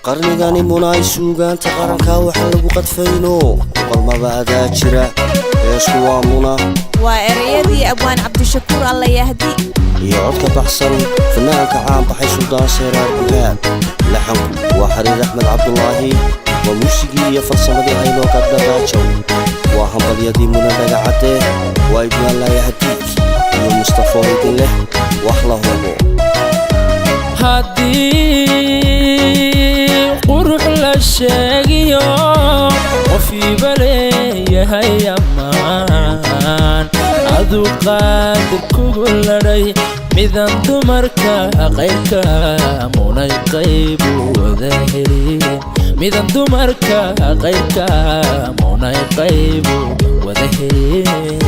qarnigani munay suugaanta qaranka waxa lagu qadfayno qalmaba adaa jira eesku waa muna waa erayadii abwaan cabdishakuur alla yahdi iyo codka baxsan fanaanka caan baxay suldaan seeraar buhaan laxanku waa xariir axmed cabdulaahi waa muusigii iyo farsamadii haynoo kadabaajow waa hambalyadii muna dhagacadde waa ibnaan laayahdiik iyo mustafo idin leh wax la hubo haddii qurux la sheegiyo qofiiba leeyahay ammaan aduu qaadir kugu ladhay midan dumarka qayrka munay qaybu wada helin midan dumarka qayrka munay qaybu wada helin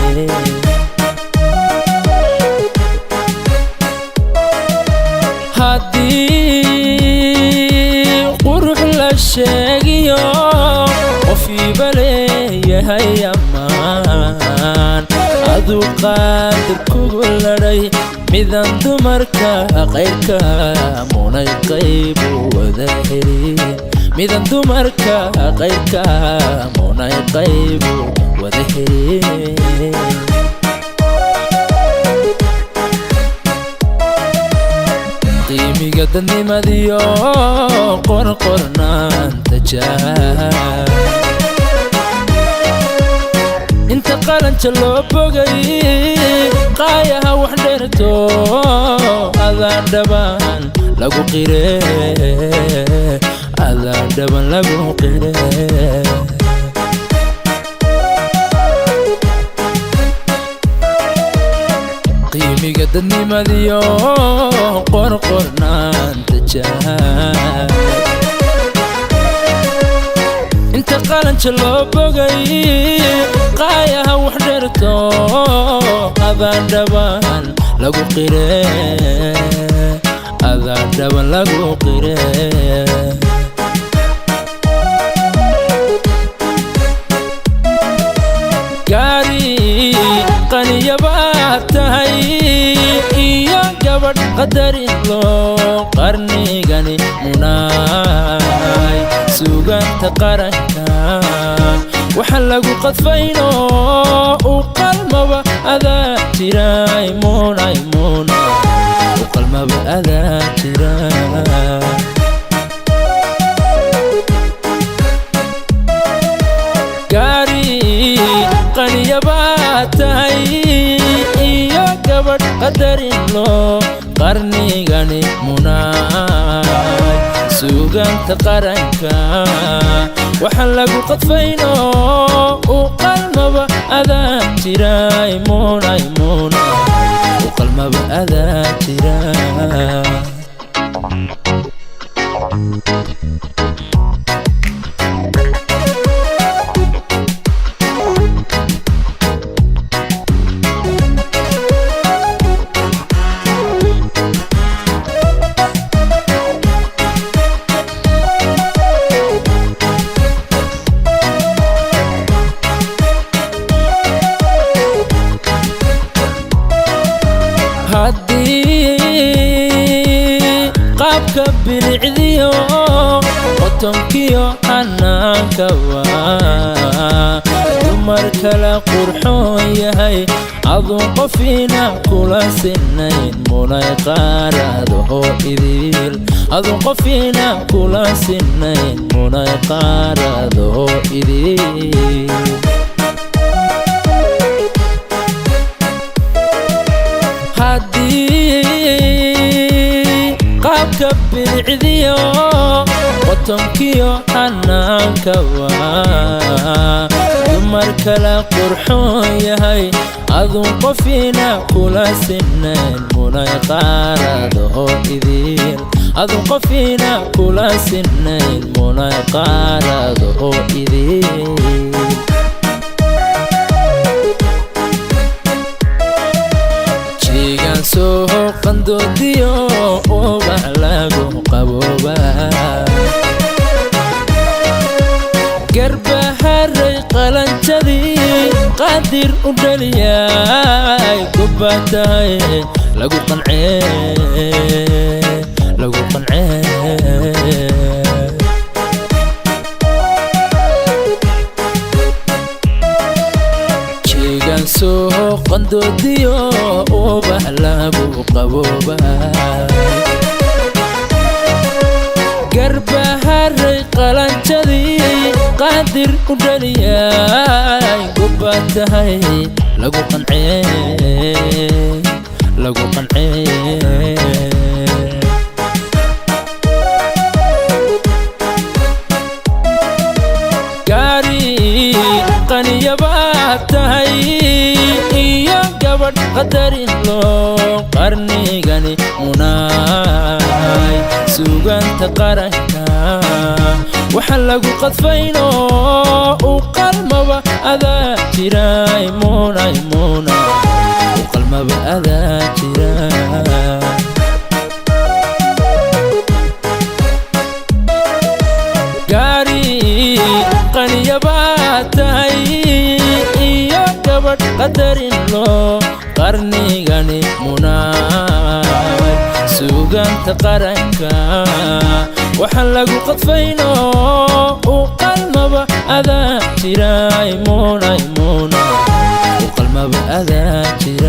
haddii qurux la sheegiyo qofiiba leeyahay ammaan aduu qaadir kugu ladhay midan dumarka qayrka munay qaybu wada helin midan dumarka qayrka munay qaybu wada helin qiimiga dadnimadiyo qorqornaanta jaar inta qalanja loo bogay qaayaha wax dheerto adaan dhaban lagu qire adaan dhaban lagu qire qiimiga dadnimadiyo qorqornaanta jaar inta qalanja loo bogay qaayaha wax dheerto adaan dhaban lagu qire adaan dhaban lagu qire gaari qaniyabaad tahay iyo gabadh qadarin loo qarnigani munaay suugaanta qaranka waxa lagu qadfayno u qalmaba adaa jiray munay muna u qalmaba adaa jira gaari qaniyabaad tahay iyo gabadh qadarin loo qarnigani munaay suugaanta qaranka waxa lagu qadfayno u qalmaba adaa jiray munay muna u qalmaba adaa jira haddii qaabka bilicdiyo qotonkiyo xanaanka waa dumar kala qurxoon yahay aduun qofina kula sinayn munay qaaradaho idil aduun qofina kula sinayn munay qaaradaho idil haddii qaabka bilicdiyo qotonkiyo xanaanka waa dumar kala qurxoon yahay aduun qofina kula sinayn munay qaaradaho idil aduun qofina kula sinayn munay qaaradaho idil soo qandoodiyo ubax lagu qabooba garbaharay qalanjadii qaadir u dhaliyay gobbaa tahay lagu qancee qandoodiyo ubax lagu qaboobay garbaharay qalanjadii qaadir u dhaliyay gobaad tahay lagu qancee gaari qaniyabaad tahay iyo gabadh qadarin loo qarnigani munaay suganta qaranka waxa lagu qadfayno u qalmaba adaa jiray munay u qalmaba adaa jiray gaari qaniyabaad tahay iyo gabadh qadarin loo qarnigani munaay suganta qaranka waxa lagu qadfayno u qalmaba adaa jiray munay u qalmaba adaa jiray